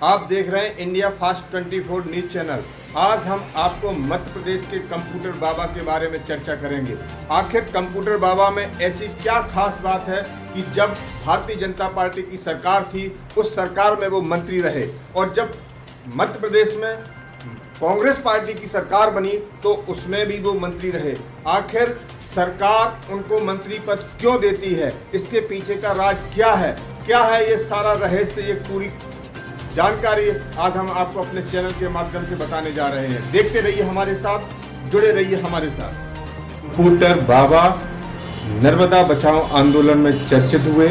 आप देख रहे हैं इंडिया फास्ट 24 न्यूज चैनल। आज हम आपको मध्य प्रदेश के कंप्यूटर बाबा के बारे में चर्चा करेंगे। आखिर कंप्यूटर बाबा में ऐसी क्या खास बात है कि जब भारतीय जनता पार्टी की सरकार थी उस सरकार में वो मंत्री रहे, और जब मध्य प्रदेश में कांग्रेस पार्टी की सरकार बनी तो उसमें भी वो मंत्री रहे। आखिर सरकार उनको मंत्री पद क्यों देती है, इसके पीछे का राज क्या है ये सारा रहस्य, ये पूरी जानकारी आज हम आपको अपने चैनल के माध्यम से बताने जा रहे हैं। देखते रहिए हमारे साथ, जुड़े रहिए हमारे साथ। कंप्यूटर बाबा नर्मदा बचाओ आंदोलन में चर्चित हुए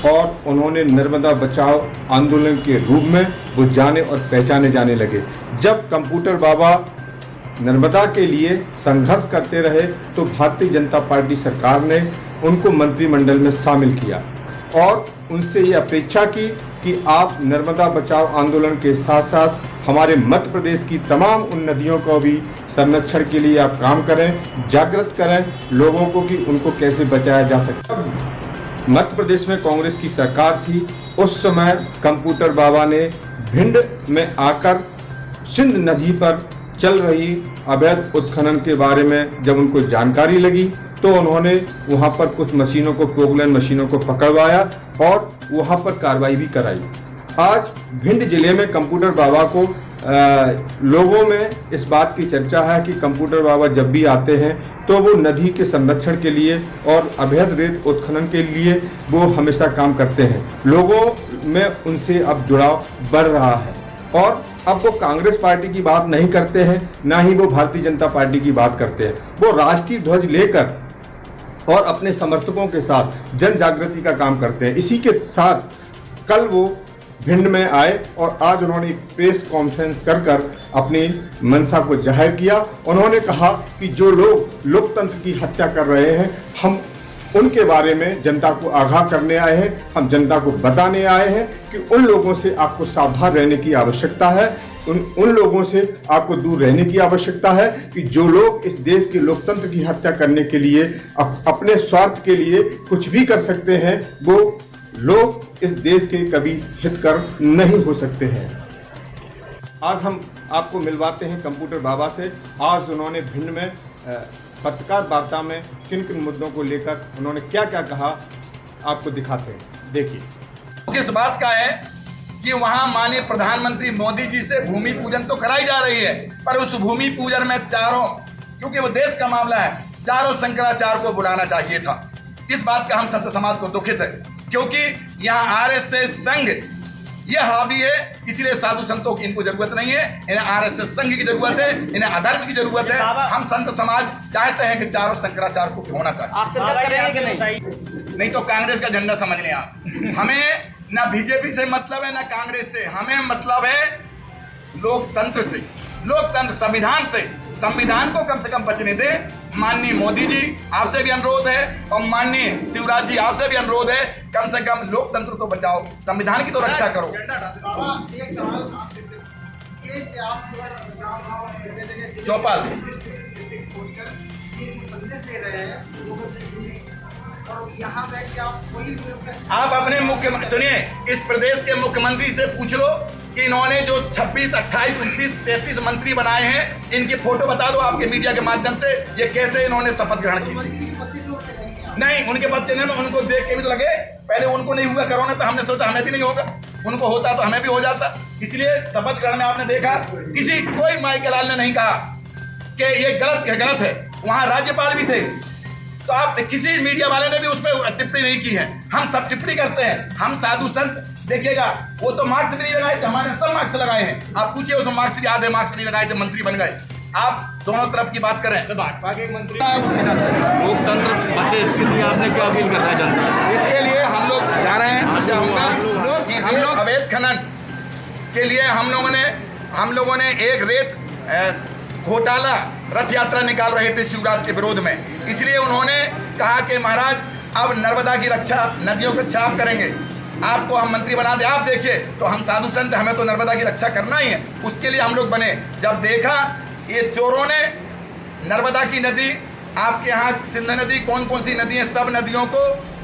और उन्होंने नर्मदा बचाओ आंदोलन के रूप में वो जाने और पहचाने जाने लगे। जब कंप्यूटर बाबा नर्मदा के लिए संघर्ष करते रहे तो भारतीय जनता पार्टी सरकार ने उनको मंत्रिमंडल में शामिल किया और उनसे ये अपेक्षा की कि आप नर्मदा बचाओ आंदोलन के साथ साथ हमारे मध्य प्रदेश की तमाम उन नदियों को भी संरक्षण के लिए आप काम करें, जागृत करें लोगों को कि उनको कैसे बचाया जा सकता है। मध्य प्रदेश में कांग्रेस की सरकार थी, उस समय कंप्यूटर बाबा ने भिंड में आकर सिंध नदी पर चल रही अवैध उत्खनन के बारे में जब उनको जानकारी लगी तो उन्होंने वहां पर कुछ मशीनों को, पोकलैंड मशीनों को पकड़वाया और वहां पर कार्रवाई भी कराई। आज भिंड जिले में कंप्यूटर बाबा को लोगों में इस बात की चर्चा है कि कंप्यूटर बाबा जब भी आते हैं तो वो नदी के संरक्षण के लिए और अवैध रेत उत्खनन के लिए वो हमेशा काम करते हैं। लोगों में उनसे अब जुड़ाव बढ़ रहा है और अब वो कांग्रेस पार्टी की बात नहीं करते हैं, ना ही वो भारतीय जनता पार्टी की बात करते हैं। वो राष्ट्रीय ध्वज लेकर और अपने समर्थकों के साथ जन जागृति का काम करते हैं। इसी के साथ कल वो भिंड में आए और आज उन्होंने एक प्रेस कॉन्फ्रेंस कर अपनी मंशा को जाहिर किया। उन्होंने कहा कि जो लोग लोकतंत्र की हत्या कर रहे हैं, हम उनके बारे में जनता को आगाह करने आए हैं, हम जनता को बताने आए हैं कि उन लोगों से आपको सावधान रहने की आवश्यकता है, उन लोगों से आपको दूर रहने की आवश्यकता है कि जो लोग इस देश के लोकतंत्र की हत्या करने के लिए अपने स्वार्थ के लिए कुछ भी कर सकते हैं, वो लोग इस देश के कभी हितकर नहीं हो सकते हैं। आज हम आपको मिलवाते हैं कंप्यूटर बाबा से। आज उन्होंने भिंड में पत्रकार वार्ता में किन किन मुद्दों को लेकर उन्होंने क्या क्या कहा, आपको दिखाते हैं, देखिए। किस बात का है कि वहां माननीय प्रधानमंत्री मोदी जी से भूमि पूजन तो कराई जा रही है, पर उस भूमि पूजन में चारों, क्योंकि वो देश का मामला है, चारों शंकराचार्य को बुलाना चाहिए था। इस बात का हम संत समाज को दुखित है, क्योंकि यहाँ आरएसएस संघ ये हावी है, इसलिए साधु संतों की इनको जरूरत नहीं है, इन्हें आरएसएस संघ की जरूरत है, इन्हें अधर्म की जरूरत है। हम संत समाज चाहते हैं कि चारों शंकराचार्य को होना चाहिए। आप शिरकत करेंगे कि नहीं तो कांग्रेस का झंडा समझ लें आप। हमें ना बीजेपी से मतलब है ना कांग्रेस से, हमें मतलब है लोकतंत्र से, लोकतंत्र संविधान से। संविधान को कम से कम बचने दें। माननीय मोदी जी आपसे भी अनुरोध है और माननीय शिवराज जी आपसे भी अनुरोध है, कम से कम लोकतंत्र तो बचाओ, संविधान की तो रक्षा करो। एक सवाल आपसे चौपाल संदेश दे रहे हैं और यहाँ बैठ के आप अपने मुख्यमंत्री, सुनिए, इस प्रदेश के मुख्यमंत्री से पूछ लो कि इन्होंने जो 26, 28, 29, 33 मंत्री बनाए हैं, इनके फोटो बता दो आपके मीडिया के माध्यम से, ये कैसे इन्होंने शपथ ग्रहण की थी। नहीं, उनके बच्चे ने, उनको देख के भी तो लगे, पहले उनको नहीं हुआ कोरोना तो हमने सोचा हमें भी नहीं होगा, उनको होता तो हमें भी हो जाता। इसलिए शपथ ग्रहण में आपने देखा कोई माइकल लाल ने नहीं कहा कि ये गलत है। वहां राज्यपाल भी थे, तो आप किसी मीडिया वाले ने भी उसमें टिप्पणी नहीं की है। हम सब टिप्पणी करते हैं, हम साधु संत, देखिएगा वो तो मार्क्स भी नहीं लगाए थे, हमारे सब मार्क्स लगाए हैं। आप पूछिए उसमें मार्क्स भी, आधे मार्क्स नहीं लगाए थे, मंत्री बन गए। आप दोनों तरफ की बात करें तो भाजपा के मंत्री लोकतंत्र बचे, इसके लिए आपने क्या अपील करना है जनता? इसके लिए हम लोग जा रहे हैं। हम लोग अवैध खनन के लिए हम लोगों ने एक रेत घोटाला रथ यात्रा निकाल रहे थे शिवराज के विरोध में, इसलिए उन्होंने कहा कि महाराज अब नर्मदा की रक्षा, नदियों की रक्षा आप करेंगे, आपको हम मंत्री बना दे। आप देखिए, तो हम साधु संत, हमें तो नर्मदा की रक्षा करना ही है, उसके लिए हम लोग बने। जब देखा ये चोरों ने नर्मदा की नदी, आपके यहाँ सिंध नदी, कौन कौन सी नदी है, सब नदियों को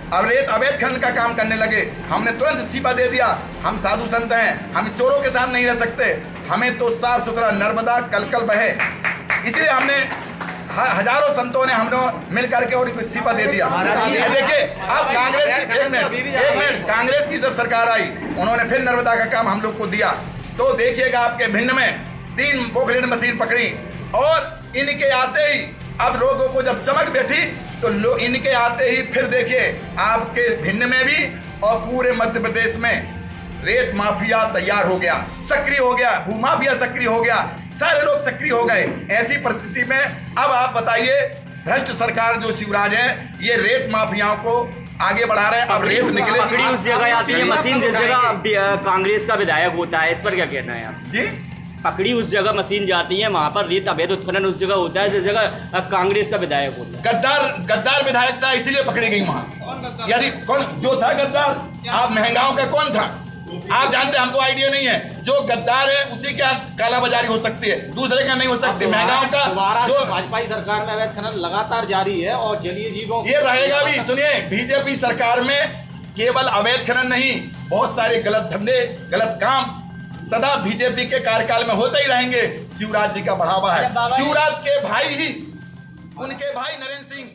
अब रेत अवैध खनन का काम करने लगे, हमने तुरंत इस्तीफा दे दिया। हम साधु संत हैं, हम चोरों के साथ नहीं रह सकते, हमें तो साफ सुथरा नर्मदा कल बहे। इसलिए हमने हजारों संतों ने हम लोग मिल करके और इस्तीफा दे दिया। देखिए अब कांग्रेस की एक मिनट कांग्रेस की जब सरकार आई, उन्होंने फिर नर्मदा का काम हम लोग को दिया। तो देखिएगा आपके भिंड में 3 पोकलेट मशीन पकड़ी, और इनके आते ही अब लोगों को जब चमक बैठी तो लोग इनके आते ही फिर देखिए आपके भिंड में भी और पूरे मध्य प्रदेश में रेत माफिया तैयार हो गया, सक्रिय हो गया, भूमाफिया सक्रिय हो गया, सारे लोग सक्रिय हो गए। ऐसी परिस्थिति में अब आप बताइए, भ्रष्ट सरकार जो शिवराज है, ये रेत माफियाओं को आगे बढ़ा रहे हैं। अब रेत निकले, पकड़ी उस जगह आती है मशीन जिस जगह कांग्रेस का विधायक होता है, इस पर क्या कहना है आप जी? पकड़ी उस जगह मशीन जाती है, वहां पर रेत अवैध उत्खनन उस जगह होता है जिस जगह कांग्रेस का विधायक होता है। गद्दार विधायक था, इसीलिए पकड़ी गई वहां। यदि कौन जो था गद्दार, आप महंगाओं का कौन था आप जानते, हमको आइडिया नहीं है। जो गद्दार है उसी का कालाबाजारी हो सकती है, दूसरे का नहीं हो सकती। महंगाओं का जो भाजपा सरकार में अवैध खनन लगातार जारी है और जलीय जीवों ये रहेगा भी। सुनिए, बीजेपी सरकार में केवल अवैध खनन नहीं, बहुत सारे गलत धंधे, गलत काम सदा बीजेपी के कार्यकाल में होते ही रहेंगे। शिवराज जी का बढ़ावा है, शिवराज के भाई ही, उनके भाई नरेंद्र सिंह